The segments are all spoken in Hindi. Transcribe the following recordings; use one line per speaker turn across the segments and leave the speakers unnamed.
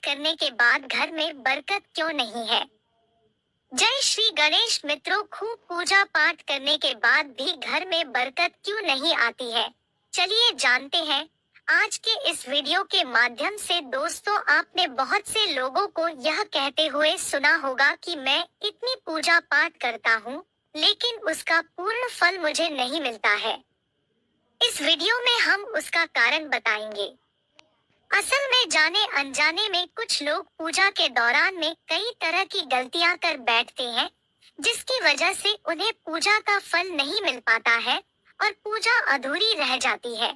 करने के बाद घर में बरकत क्यों नहीं है? जय श्री गणेश मित्रों, खूब पूजा पाठ करने के बाद भी घर में बरकत क्यों नहीं आती है? चलिए जानते हैं। आज के इस वीडियो के माध्यम से दोस्तों, आपने बहुत से लोगों को यह कहते हुए सुना होगा कि मैं इतनी पूजा पाठ करता हूँ, लेकिन उसका पूर्ण फल मुझे नहीं मिलता है। इस वीडियो में हम उसका कारण बताएंगे। असल में जाने अनजाने में कुछ लोग पूजा के दौरान में कई तरह की गलतियां कर बैठते हैं, जिसकी वजह से उन्हें पूजा का फल नहीं मिल पाता है और पूजा अधूरी रह जाती है।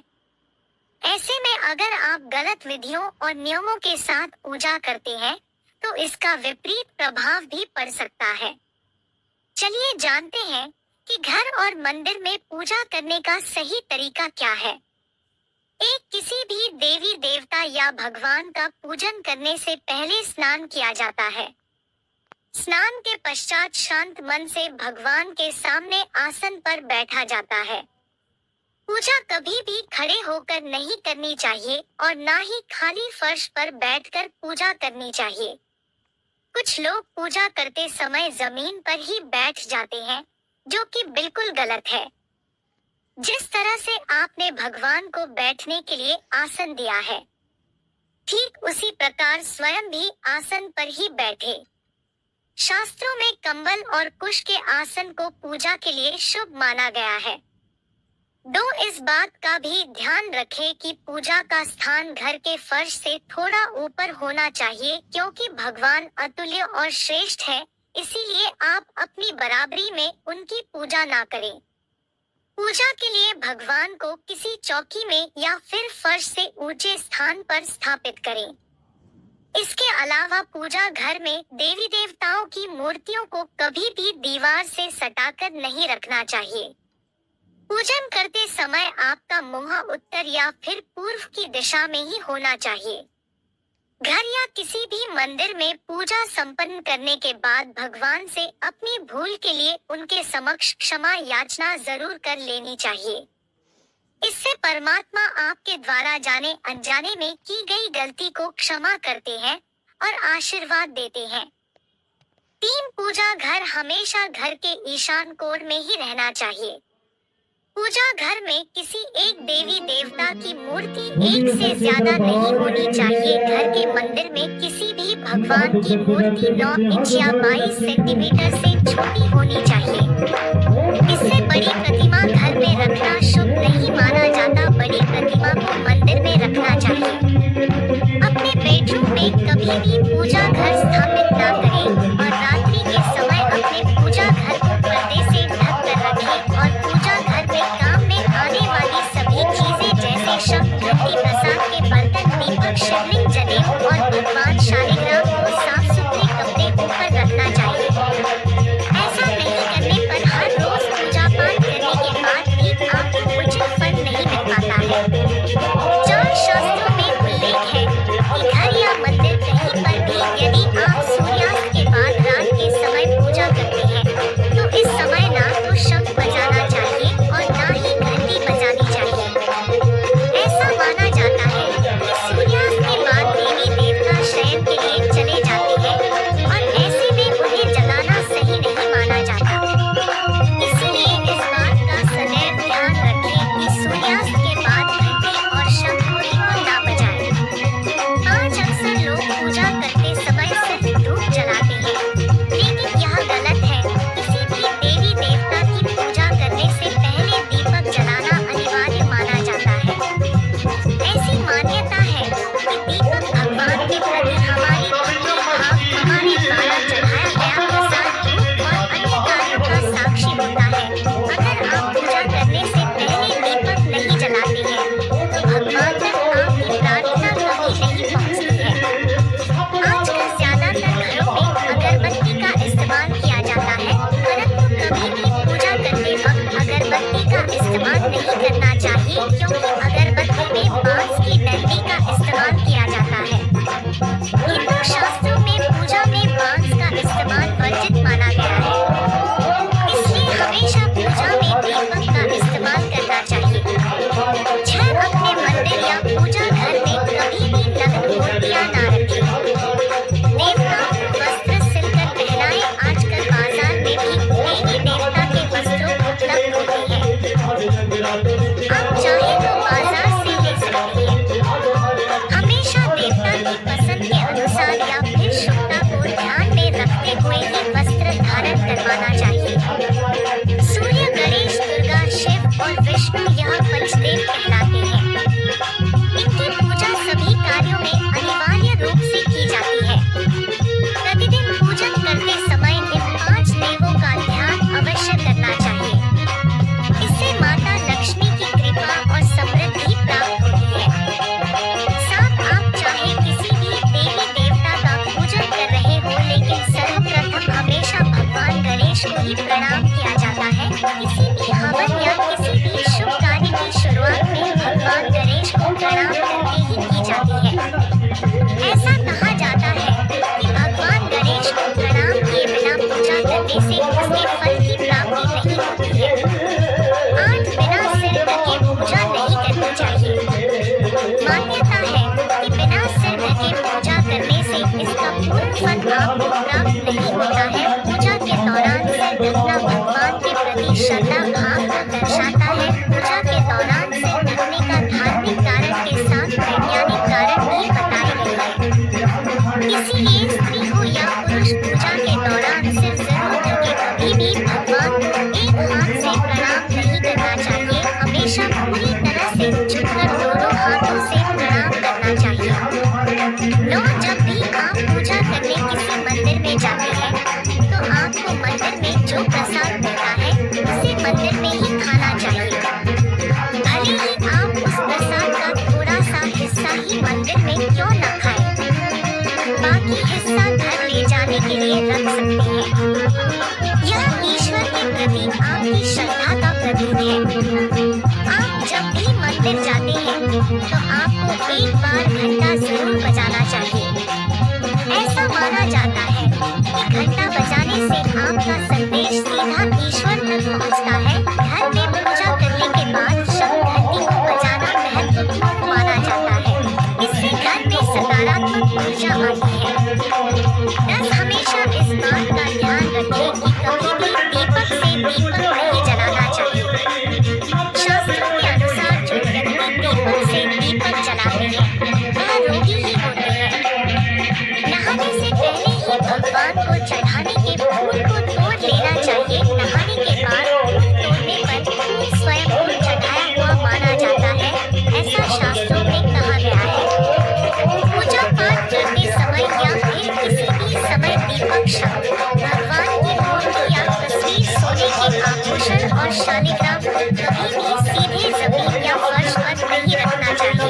ऐसे में अगर आप गलत विधियों और नियमों के साथ पूजा करते हैं, तो इसका विपरीत प्रभाव भी पड़ सकता है। चलिए जानते हैं कि घर और मंदिर में पूजा करने का सही तरीका क्या है। एक, किसी भी देवी देवता या भगवान का पूजन करने से पहले स्नान किया जाता है। स्नान के पश्चात शांत मन से भगवान के सामने आसन पर बैठा जाता है। पूजा कभी भी खड़े होकर नहीं करनी चाहिए और ना ही खाली फर्श पर बैठकर पूजा करनी चाहिए। कुछ लोग पूजा करते समय जमीन पर ही बैठ जाते हैं, जो कि बिल्कुल गलत है। जिस तरह से आपने भगवान को बैठने के लिए आसन दिया है, ठीक उसी प्रकार स्वयं भी आसन पर ही बैठे। शास्त्रों में कंबल और कुश के आसन को पूजा के लिए शुभ माना गया है। दो, इस बात का भी ध्यान रखें कि पूजा का स्थान घर के फर्श से थोड़ा ऊपर होना चाहिए, क्योंकि भगवान अतुल्य और श्रेष्ठ है, इसीलिए आप अपनी बराबरी में उनकी पूजा ना करें। पूजा के लिए भगवान को किसी चौकी में या फिर फर्श से ऊंचे स्थान पर स्थापित करें। इसके अलावा पूजा घर में देवी देवताओं की मूर्तियों को कभी भी दीवार से सटाकर नहीं रखना चाहिए। पूजन करते समय आपका मुंह उत्तर या फिर पूर्व की दिशा में ही होना चाहिए। घर या किसी भी मंदिर में पूजा संपन्न करने के बाद भगवान से अपनी भूल के लिए उनके समक्ष क्षमा याचना जरूर कर लेनी चाहिए। इससे परमात्मा आपके द्वारा जाने अनजाने में की गई गलती को क्षमा करते हैं और आशीर्वाद देते हैं। 3, पूजा घर हमेशा घर के ईशान कोण में ही रहना चाहिए। पूजा घर में किसी एक देवी देवता की मूर्ति एक से ज्यादा नहीं होनी चाहिए। घर के मंदिर में किसी भी भगवान की मूर्ति 9 इंच या 22 सेंटीमीटर से छोटी होनी चाहिए। इससे बड़ी प्रतिमा घर में रखना शुभ नहीं माना जाता। बड़ी प्रतिमा को मंदिर में रखना चाहिए। अपने बेडरूम में कभी भी पूजा घर स्थापित न करें और रात्रि के समय अपने पूजा घर को पर्दे से ढक कर रखें और पूजा घर में काम में आने वाली सभी चीजें जैसे शंख, घंटी, प्रसाद के बर्तन, दीपक, शिवलिंग, जनेऊ और भगवान शालिग्राम को साफ सुथरे कपड़े ऊपर रखना चाहिए। ऐसा नहीं करने पर हर रोज पूजा पाठ ज्यादा भाव को दर्शाता है। पूजा के दौरान सिर ढकने का धार्मिक कारण के साथ वैज्ञानिक कारण भी बताए गए हैं। इसीलिए स्त्री हो या पुरुष पूजा के दौरान सिर जरूर ढके। कभी भी भगवान को एक हाथ से प्रणाम नहीं करना चाहिए, हमेशा पूरी तरह से झुककर दोनों हाथों से प्रणाम करना चाहिए। 9 जब भी आप पूजा करने किसी मंदिर में जाते हैं तो आपको मंदिर में जो प्रसाद मिलता है उसे मंदिर में ही खाना चाहिए। भले ही आप उस प्रसाद का थोड़ा सा हिस्सा ही मंदिर में क्यों न खाएं, बाकी हिस्सा घर ले जाने के लिए रख सकते हैं। यह ईश्वर के प्रति आपकी श्रद्धा का प्रतीक है। आप जब भी मंदिर जाते हैं तो आपको एक बार घंटा जरूर बजाना चाहिए। ऐसा माना जाता है कि घंटा बजाने से आपका संदेश सीधा ईश्वर तक पहुंचता है। घर में पूजा करने के बाद शंख घंटी को बजाना महत्वपूर्ण माना जाता है। इससे घर में सकारात्मक ऊर्जा आती है। 10 हमेशा इस बात का ध्यान रखें कि कभी भी दीपक से दीपक नहीं जलाना चाहिए। शास्त्रों के अनुसार जो व्यक्ति दीपक से दीपक जलाते हैं वह रोगी ही होते हैं। नहाने से पहले ही भगवान को चढ़ाने के फूल को तोड़ लेना चाहिए। नहाने के बाद फूल तोड़ने पर फूल स्वयं को चढ़ाया हुआ माना जाता है, ऐसा शास्त्रों में कहा गया है। पूजा पाठ करते समय या फिर किसी भी समय दीपक शंख, भगवान की मूर्ति या तस्वीर, सोने के आभूषण और शालिग्राम को कभी भी सीधे जमीन या फर्श पर नहीं रखना चाहिए।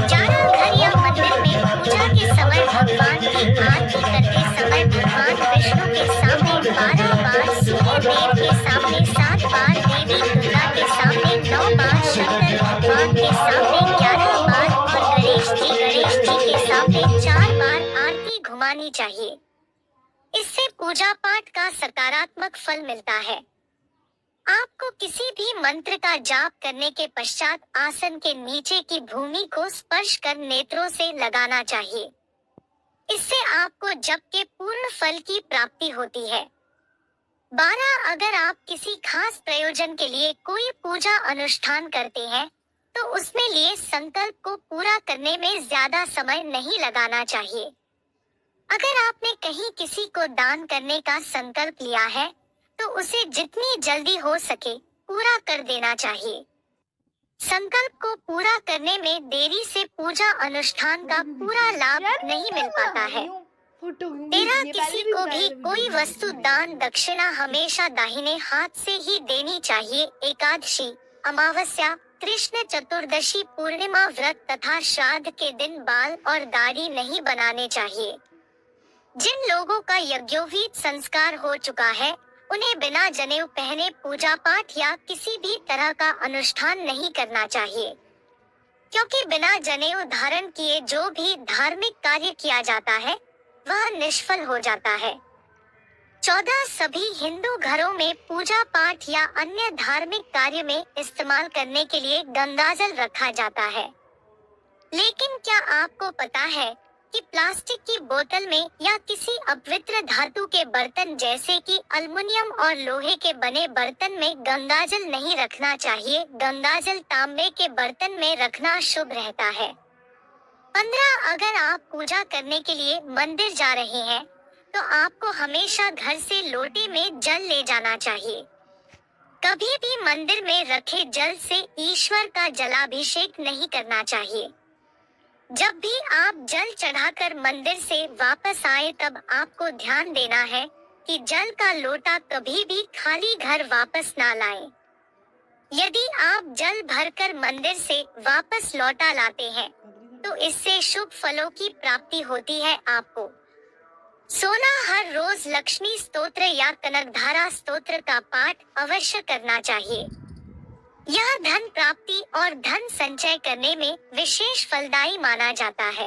जाना घर या मंदिर में पूजा के समय भगवान की आरती करते समय भगवान विष्णु के सामने 12 बार, सूर्य देव के सामने 7 बार, देवी दुर्गा के सामने 9 बार, शंकर भगवान के सामने 11 बार और गणेश जी के सामने 4 बार आरती घुमानी चाहिए। इससे पूजा पाठ का सकारात्मक फल मिलता है। आपको किसी भी मंत्र का जाप करने के पश्चात आसन के नीचे की भूमि को स्पर्श कर नेत्रों से लगाना चाहिए। इससे आपको जप के पूर्ण फल की प्राप्ति होती है। 12 अगर आप किसी खास प्रयोजन के लिए कोई पूजा अनुष्ठान करते हैं तो उसमें लिए संकल्प को पूरा करने में ज्यादा समय नहीं लगाना चाहिए। अगर आपने कहीं किसी को दान करने का संकल्प लिया है तो उसे जितनी जल्दी हो सके पूरा कर देना चाहिए। संकल्प को पूरा करने में देरी से पूजा अनुष्ठान का पूरा लाभ नहीं मिल पाता है। 13 किसी को भी कोई वस्तु दान दक्षिणा हमेशा दाहिने हाथ से ही देनी चाहिए। एकादशी, अमावस्या, कृष्ण चतुर्दशी, पूर्णिमा व्रत तथा श्राद्ध के दिन बाल और दाढ़ी नहीं बनाने चाहिए। जिन लोगों का यज्ञोपवीत संस्कार हो चुका है उन्हें बिना जनेऊ पहने पूजा पाठ या किसी भी तरह का अनुष्ठान नहीं करना चाहिए, क्योंकि बिना जनेऊ धारण किए जो भी धार्मिक कार्य किया जाता है वह निष्फल हो जाता है। 14 सभी हिंदू घरों में पूजा पाठ या अन्य धार्मिक कार्य में इस्तेमाल करने के लिए गंगाजल रखा जाता है। लेकिन क्या आपको पता है कि प्लास्टिक की बोतल में या किसी अपवित्र धातु के बर्तन जैसे कि एल्युमिनियम और लोहे के बने बर्तन में गंगाजल नहीं रखना चाहिए। गंगाजल तांबे के बर्तन में रखना शुभ रहता है। 15 अगर आप पूजा करने के लिए मंदिर जा रहे हैं तो आपको हमेशा घर से लोटे में जल ले जाना चाहिए। कभी भी मंदिर में रखे जल से ईश्वर का जलाभिषेक नहीं करना चाहिए। जब भी आप जल चढ़ाकर मंदिर से वापस आए तब आपको ध्यान देना है कि जल का लोटा कभी भी खाली घर वापस ना लाएं। यदि आप जल भरकर मंदिर से वापस लौटा लाते हैं तो इससे शुभ फलों की प्राप्ति होती है। आपको 16 हर रोज लक्ष्मी स्तोत्र या कनकधारा स्तोत्र का पाठ अवश्य करना चाहिए। यह धन प्राप्ति और धन संचय करने में विशेष फलदायी माना जाता है।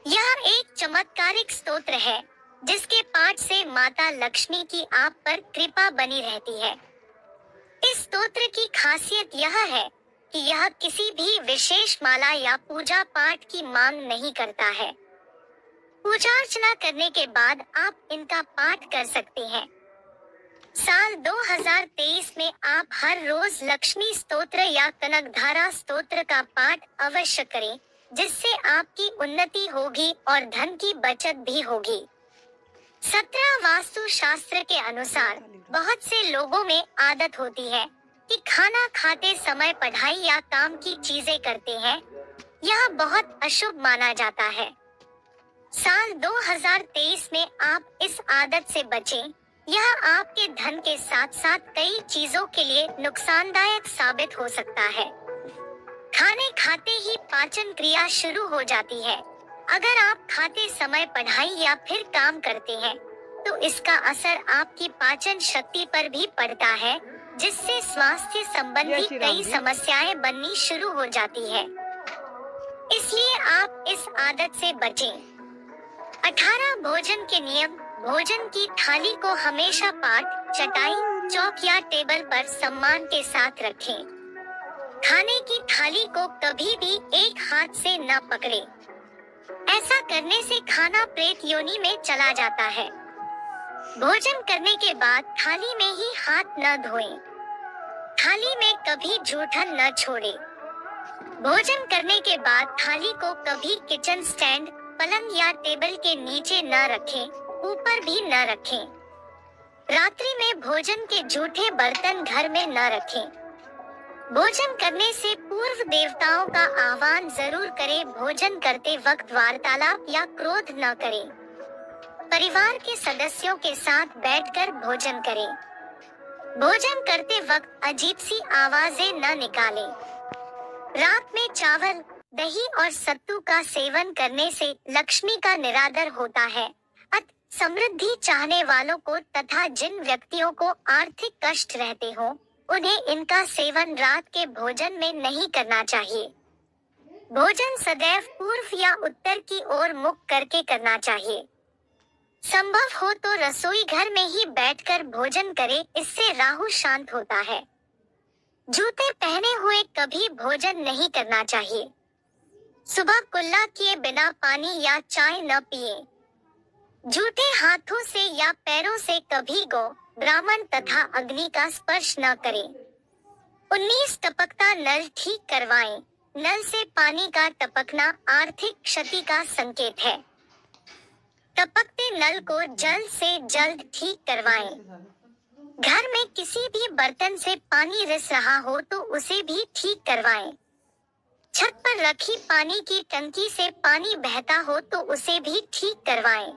यह एक चमत्कारिक स्तोत्र है जिसके पाठ से माता लक्ष्मी की आप पर कृपा बनी रहती है। इस स्तोत्र की खासियत यह है कि यह किसी भी विशेष माला या पूजा पाठ की मांग नहीं करता है। पूजा अर्चना करने के बाद आप इनका पाठ कर सकते हैं। साल 2023 में आप हर रोज लक्ष्मी स्तोत्र या कनकधारा स्तोत्र का पाठ अवश्य करें, जिससे आपकी उन्नति होगी और धन की बचत भी होगी। 17 वास्तु शास्त्र के अनुसार बहुत से लोगों में आदत होती है कि खाना खाते समय पढ़ाई या काम की चीजें करते हैं। यह बहुत अशुभ माना जाता है। साल 2023 में आप इस आदत से बचें। यह आपके धन के साथ साथ कई चीजों के लिए नुकसानदायक साबित हो सकता है। खाने खाते ही पाचन क्रिया शुरू हो जाती है। अगर आप खाते समय पढ़ाई या फिर काम करते हैं, तो इसका असर आपकी पाचन शक्ति पर भी पड़ता है, जिससे स्वास्थ्य संबंधी कई समस्याएं बननी शुरू हो जाती है। इसलिए आप इस आदत से बचें। 18 भोजन के नियम। भोजन की थाली को हमेशा पाट, चटाई, चौक या टेबल पर सम्मान के साथ रखें। खाने की थाली को कभी भी एक हाथ से न पकड़ें। ऐसा करने से खाना प्रेत योनि में चला जाता है। भोजन करने के बाद थाली में ही हाथ न धोएं। थाली में कभी जूठन न छोड़ें। भोजन करने के बाद थाली को कभी किचन स्टैंड, पलंग या टेबल के नीचे न रखें, ऊपर भी न रखें। रात्रि में भोजन के जूठे बर्तन घर में न रखें। भोजन करने से पूर्व देवताओं का आह्वान जरूर करें। भोजन करते वक्त वार्तालाप या क्रोध न करें। परिवार के सदस्यों के साथ बैठकर भोजन करें। भोजन करते वक्त अजीब सी आवाजें न निकालें। रात में चावल, दही और सत्तू का सेवन करने से लक्ष्मी का निरादर होता है। समृद्धि चाहने वालों को तथा जिन व्यक्तियों को आर्थिक कष्ट रहते हो, उन्हें इनका सेवन रात के भोजन में नहीं करना चाहिए। भोजन सदैव पूर्व या उत्तर की ओर मुख करके करना चाहिए। संभव हो तो रसोई घर में ही बैठकर भोजन करें, इससे राहु शांत होता है। जूते पहने हुए कभी भोजन नहीं करना चाहिए। सुबह कुल्ला किए बिना पानी या चाय न पिए। जूते हाथों से या पैरों से कभी गौ, ब्राह्मण तथा अग्नि का स्पर्श न करें। 19 टपकता नल ठीक करवाएं। नल से पानी का टपकना आर्थिक क्षति का संकेत है। टपकते नल को जल्द से जल्द ठीक करवाएं। घर में किसी भी बर्तन से पानी रिस रहा हो तो उसे भी ठीक करवाएं। छत पर रखी पानी की टंकी से पानी बहता हो तो उसे भी ठीक करवाएं।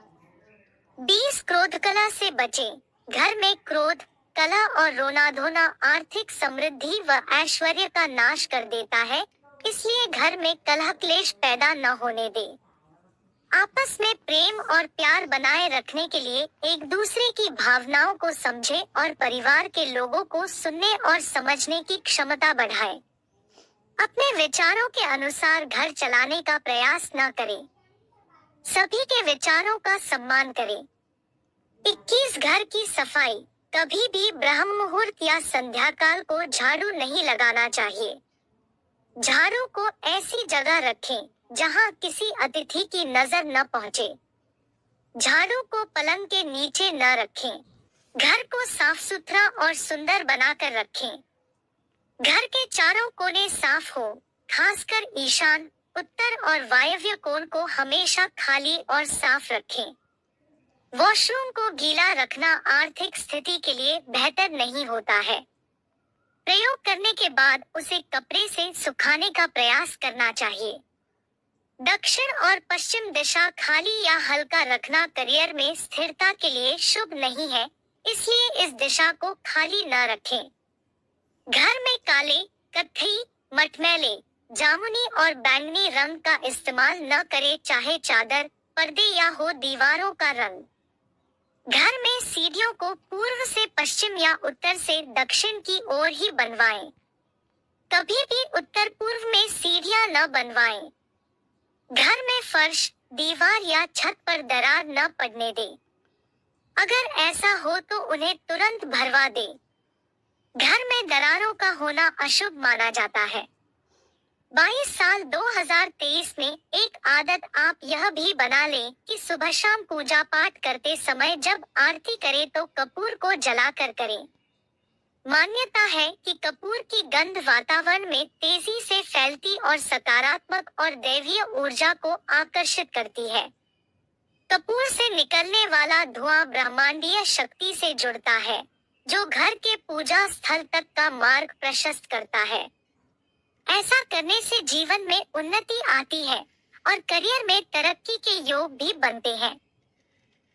20 क्रोध कला से बचें। घर में क्रोध, कलह और रोना धोना आर्थिक समृद्धि व ऐश्वर्य का नाश कर देता है, इसलिए घर में कलह क्लेश पैदा न होने दें। आपस में प्रेम और प्यार बनाए रखने के लिए एक दूसरे की भावनाओं को समझें और परिवार के लोगों को सुनने और समझने की क्षमता बढ़ाएं। अपने विचारों के अनुसार घर चलाने का प्रयास न करें। सभी के विचारों का सम्मान करें। 21 घर की सफाई। कभी भी ब्रह्म मुहूर्त या संध्या काल को झाड़ू नहीं लगाना चाहिए। झाड़ू को ऐसी जगह रखें जहां किसी अतिथि की नजर न पहुंचे। झाड़ू को पलंग के नीचे न रखें। घर को साफ सुथरा और सुंदर बनाकर रखें। घर के चारों कोने साफ हो, खासकर ईशान, उत्तर और वायव्य कोण को हमेशा खाली और साफ रखें। वॉशरूम को गीला रखना आर्थिक स्थिति के लिए बेहतर नहीं होता है। प्रयोग करने के बाद उसे कपड़े से सुखाने का प्रयास करना चाहिए। दक्षिण और पश्चिम दिशा खाली या हल्का रखना करियर में स्थिरता के लिए शुभ नहीं है, इसलिए इस दिशा को खाली न रखें। घर में काले, कत्थई, मटमैले, जामुनी और बैंगनी रंग का इस्तेमाल न करें, चाहे चादर, पर्दे या हो दीवारों का रंग। घर में सीढ़ियों को पूर्व से पश्चिम या उत्तर से दक्षिण की ओर ही बनवाएं। कभी भी उत्तर पूर्व में सीढ़ियां न बनवाएं। घर में फर्श, दीवार या छत पर दरार न पड़ने दें। अगर ऐसा हो तो उन्हें तुरंत भरवा दें। घर में दरारों का होना अशुभ माना जाता है। 22 साल 2023 में एक आदत आप यह भी बना लें कि सुबह शाम पूजा पाठ करते समय जब आरती करें तो कपूर को जलाकर करें। मान्यता है कि कपूर की गंध वातावरण में तेजी से फैलती और सकारात्मक और दैवीय ऊर्जा को आकर्षित करती है। कपूर से निकलने वाला धुआं ब्रह्मांडीय शक्ति से जुड़ता है, जो घर के पूजा स्थल तक का मार्ग प्रशस्त करता है। ऐसा करने से जीवन में उन्नति आती है और करियर में तरक्की के योग भी बनते हैं।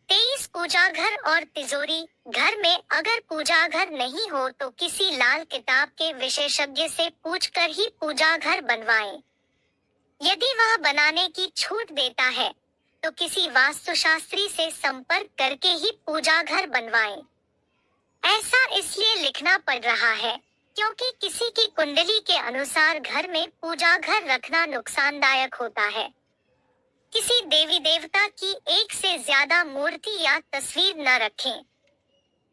23 पूजा घर और तिजोरी। घर में अगर पूजा घर नहीं हो तो किसी लाल किताब के विशेषज्ञ से पूछकर ही पूजा घर बनवाएं। यदि वह बनाने की छूट देता है तो किसी वास्तुशास्त्री से संपर्क करके ही पूजा घर बनवाएं। ऐसा इसलिए लिखना पड़ रहा है क्योंकि किसी की कुंडली के अनुसार घर में पूजा घर रखना नुकसानदायक होता है। किसी देवी देवता की एक से ज्यादा मूर्ति या तस्वीर न रखें।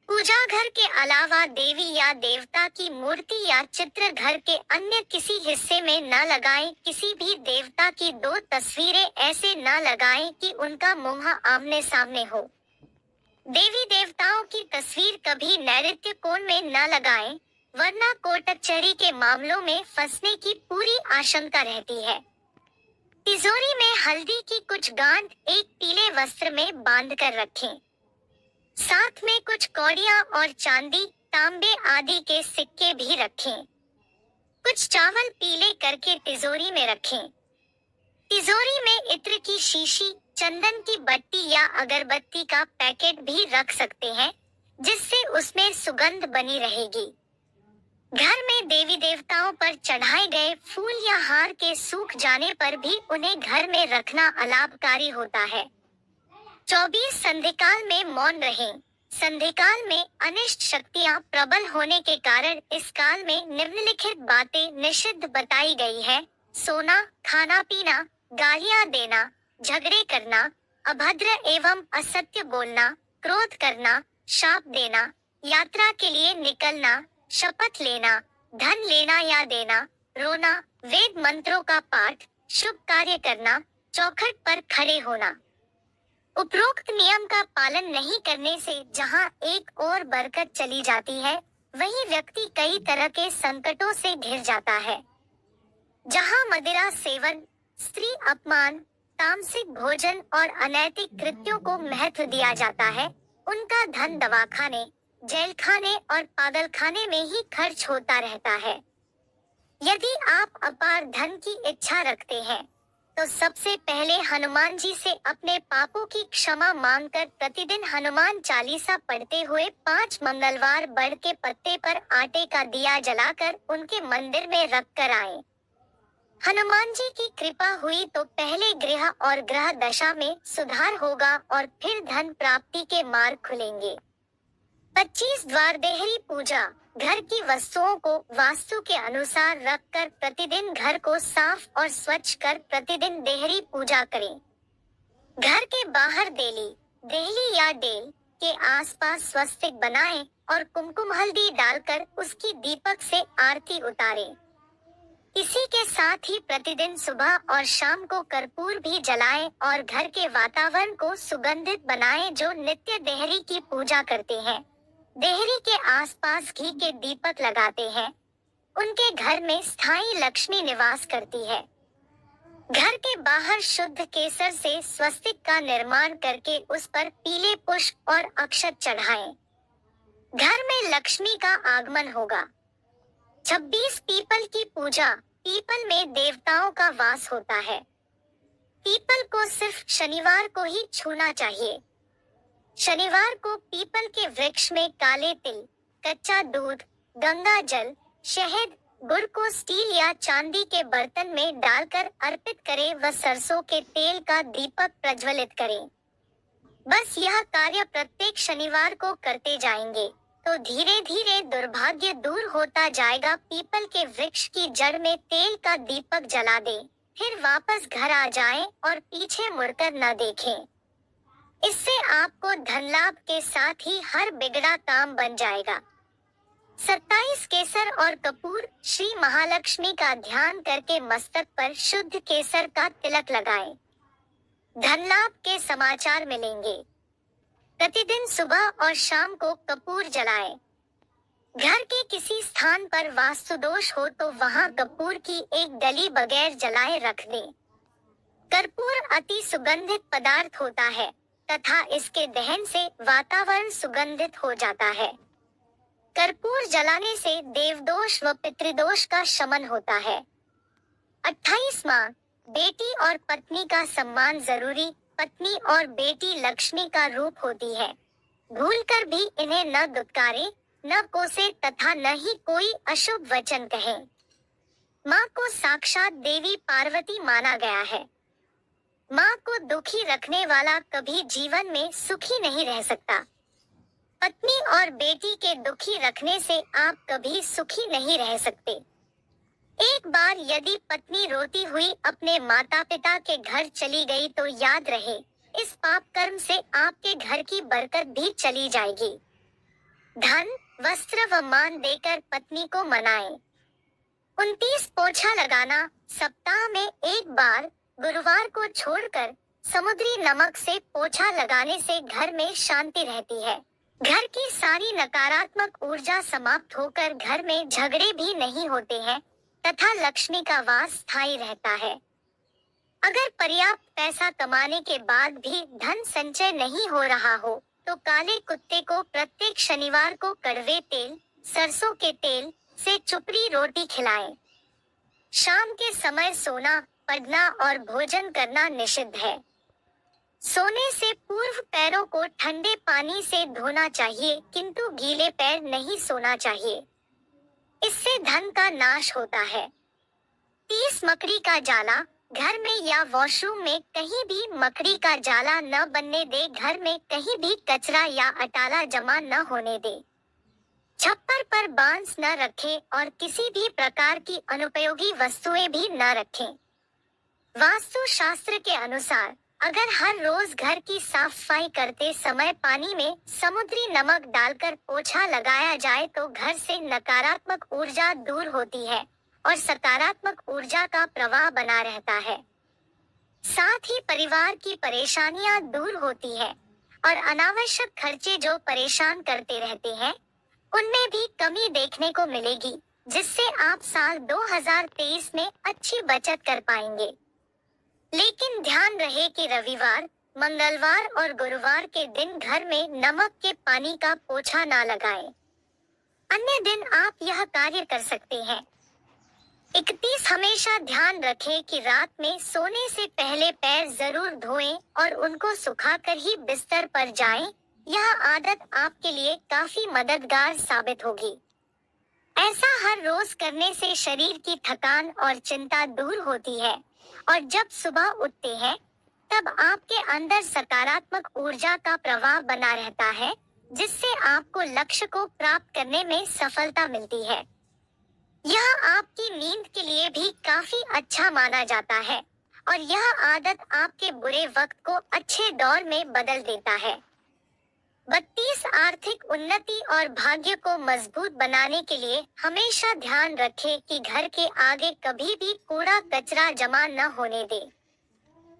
पूजा घर के अलावा देवी या देवता की मूर्ति या चित्र घर के अन्य किसी हिस्से में न लगाएं। किसी भी देवता की 2 तस्वीरें ऐसे न लगाएं कि उनका मुंह आमने सामने हो। देवी देवताओं की तस्वीर कभी नैऋत्य कोण में न लगाएं, वरना कोर्ट कचहरी के मामलों में फंसने की पूरी आशंका रहती है। तिजोरी में हल्दी की कुछ गांठ एक पीले वस्त्र में बांधकर रखें। साथ में कुछ कौड़ियां और चांदी, तांबे आदि के सिक्के भी रखें। कुछ चावल पीले करके तिजोरी में रखें। तिजोरी में इत्र की शीशी, चंदन की बत्ती या अगरबत्ती का पैकेट भी रख सकते हैं, जिससे उसमें सुगंध बनी रहेगी। घर में देवी देवताओं पर चढ़ाए गए फूल या हार के सूख जाने पर भी उन्हें घर में रखना अलाभकारी होता है। 24 संध्याकाल में मौन रहें। संध्याकाल में अनिष्ट शक्तियां प्रबल होने के कारण इस काल में निम्नलिखित बातें निषिद्ध बताई गई है: सोना, खाना पीना, गालियां देना, झगड़े करना, अभद्र एवं असत्य बोलना, क्रोध करना, शाप देना, यात्रा के लिए निकलना, शपथ लेना, धन लेना या देना, रोना, वेद मंत्रों का पाठ, शुभ कार्य करना, चौखट पर खड़े होना। उपरोक्त नियम का पालन नहीं करने से जहां एक और बरकत चली जाती है, वहीं व्यक्ति कई तरह के संकटों से घिर जाता है। जहां मदिरा सेवन, स्त्री अपमान, तामसिक भोजन और अनैतिक कृत्यों को महत्व दिया जाता है, उनका धन दवाखाने, जेल खाने और पागलखाने में ही खर्च होता रहता है। यदि आप अपार धन की इच्छा रखते हैं तो सबसे पहले हनुमान जी से अपने पापों की क्षमा मांगकर प्रतिदिन हनुमान चालीसा पढ़ते हुए 5 मंगलवार बड़ के पत्ते पर आटे का दिया जलाकर उनके मंदिर में रख कर आए। हनुमान जी की कृपा हुई तो पहले गृह और ग्रह दशा में सुधार होगा और फिर धन प्राप्ति के मार्ग खुलेंगे। 25 द्वार देहरी पूजा। घर की वस्तुओं को वास्तु के अनुसार रखकर प्रतिदिन घर को साफ और स्वच्छ कर प्रतिदिन देहरी पूजा करें। घर के बाहर देहली या डेल के आसपास स्वस्तिक बनाएं और कुमकुम हल्दी डालकर उसकी दीपक से आरती उतारें। इसी के साथ ही प्रतिदिन सुबह और शाम को कर्पूर भी जलाएं और घर के वातावरण को सुगंधित बनाएं। जो नित्य देहरी की पूजा करते हैं, देहरी के आसपास घी के दीपक लगाते हैं, उनके घर में स्थायी लक्ष्मी निवास करती है। घर के बाहर शुद्ध केसर से स्वस्तिक का निर्माण करके उस पर पीले पुष्प और अक्षत चढ़ाएं। घर में लक्ष्मी का आगमन होगा। 26 पीपल की पूजा। पीपल में देवताओं का वास होता है। पीपल को सिर्फ शनिवार को ही छूना चाहिए। शनिवार को पीपल के वृक्ष में काले तिल, कच्चा दूध, गंगा जल, शहद, गुड़ को स्टील या चांदी के बर्तन में डालकर अर्पित करें व सरसों के तेल का दीपक प्रज्वलित करें। बस यह कार्य प्रत्येक शनिवार को करते जाएंगे तो धीरे धीरे दुर्भाग्य दूर होता जाएगा। पीपल के वृक्ष की जड़ में तेल का दीपक जला दें, फिर वापस घर आ जाएं और पीछे मुड़कर न देखें। इससे आपको धन लाभ के साथ ही हर बिगड़ा काम बन जाएगा। 27 केसर और कपूर श्री महालक्ष्मी का ध्यान करके मस्तक पर शुद्ध केसर का तिलक लगाएं। धन लाभ के समाचार मिलेंगे। प्रतिदिन सुबह और शाम को कपूर जलाएं। घर के किसी स्थान पर वास्तु दोष हो तो वहां कपूर की एक डली बगैर जलाए रख दें। कर्पूर अति सुगंधित पदार्थ होता है तथा इसके दहन से वातावरण सुगंधित हो जाता है। कर्पूर जलाने से देवदोष व पितृदोष का शमन होता है। 28वां, बेटी और पत्नी का सम्मान जरूरी। पत्नी और बेटी लक्ष्मी का रूप होती है। भूलकर भी इन्हें न दुत्कारे, न कोसे तथा न ही कोई अशुभ वचन कहे। माँ को साक्षात देवी पार्वती माना गया है। माँ को दुखी रखने वाला कभी जीवन में सुखी नहीं रह सकता। पत्नी और बेटी के दुखी रखने से आप कभी सुखी नहीं रह सकते। एक बार यदि पत्नी रोती हुई अपने माता पिता के घर चली गई तो याद रहे, इस पाप कर्म से आपके घर की बरकत भी चली जाएगी। धन, वस्त्र व मान देकर पत्नी को मनाएं। 29 पोछा लगाना। सप्ताह में एक बार गुरुवार को छोड़कर समुद्री नमक से पोछा लगाने से घर में शांति रहती है। घर की सारी नकारात्मक ऊर्जा समाप्त होकर घर में झगड़े भी नहीं होते हैं तथा लक्ष्मी का वास स्थायी रहता है। अगर पर्याप्त पैसा कमाने के बाद भी धन संचय नहीं हो रहा हो तो काले कुत्ते को प्रत्येक शनिवार को कड़वे तेल, सरसों के तेल से चुपड़ी रोटी खिलाएं। शाम के समय सोना, पढ़ना और भोजन करना निषिद्ध है। सोने से पूर्व पैरों को ठंडे पानी से धोना चाहिए किंतु गीले पैर नहीं सोना चाहिए, इससे धन का नाश होता है। 30 मकड़ी का जाला। घर में या वॉशरूम में कहीं भी मकड़ी का जाला न बनने दे। घर में कहीं भी कचरा या अटाला जमा न होने दे। छप्पर पर बांस न रखें और किसी भी प्रकार की अनुपयोगी वस्तुएं भी न रखें। वास्तु शास्त्र के अनुसार अगर हर रोज घर की साफ सफाई करते समय पानी में समुद्री नमक डालकर पोछा लगाया जाए तो घर से नकारात्मक ऊर्जा दूर होती है और सकारात्मक ऊर्जा का प्रवाह बना रहता है। साथ ही परिवार की परेशानियां दूर होती है और अनावश्यक खर्चे जो परेशान करते रहते हैं उनमें भी कमी देखने को मिलेगी, जिससे आप साल 2023 में अच्छी बचत कर पाएंगे। लेकिन ध्यान रहे कि रविवार, मंगलवार और गुरुवार के दिन घर में नमक के पानी का पोछा ना लगाएं। अन्य दिन आप यह कार्य कर सकते हैं। 31 हमेशा ध्यान रखें कि रात में सोने से पहले पैर जरूर धोएं और उनको सुखाकर ही बिस्तर पर जाएं। यह आदत आपके लिए काफी मददगार साबित होगी। ऐसा हर रोज करने से शरीर की थकान और चिंता दूर होती है और जब सुबह उठते हैं तब आपके अंदर सकारात्मक ऊर्जा का प्रवाह बना रहता है, जिससे आपको लक्ष्य को प्राप्त करने में सफलता मिलती है। यह आपकी नींद के लिए भी काफी अच्छा माना जाता है और यह आदत आपके बुरे वक्त को अच्छे दौर में बदल देता है। 32 आर्थिक उन्नति और भाग्य को मजबूत बनाने के लिए हमेशा ध्यान रखें कि घर के आगे कभी भी कूड़ा कचरा जमा न होने दें।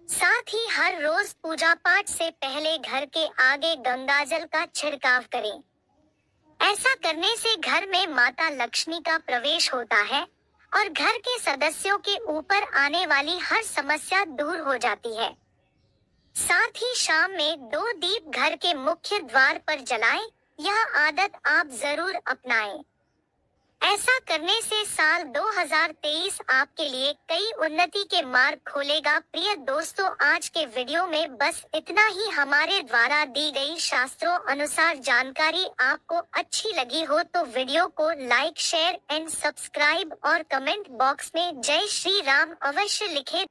साथ ही हर रोज पूजा पाठ से पहले घर के आगे गंगाजल का छिड़काव करें। ऐसा करने से घर में माता लक्ष्मी का प्रवेश होता है और घर के सदस्यों के ऊपर आने वाली हर समस्या दूर हो जाती है। साथ ही शाम में 2 दीप घर के मुख्य द्वार पर जलाएं। यह आदत आप जरूर अपनाएं। ऐसा करने से साल 2023 आपके लिए कई उन्नति के मार्ग खोलेगा। प्रिय दोस्तों, आज के वीडियो में बस इतना ही। हमारे द्वारा दी गई शास्त्रों अनुसार जानकारी आपको अच्छी लगी हो तो वीडियो को लाइक, शेयर एंड सब्सक्राइब और कमेंट बॉक्स में जय श्री राम अवश्य लिखें।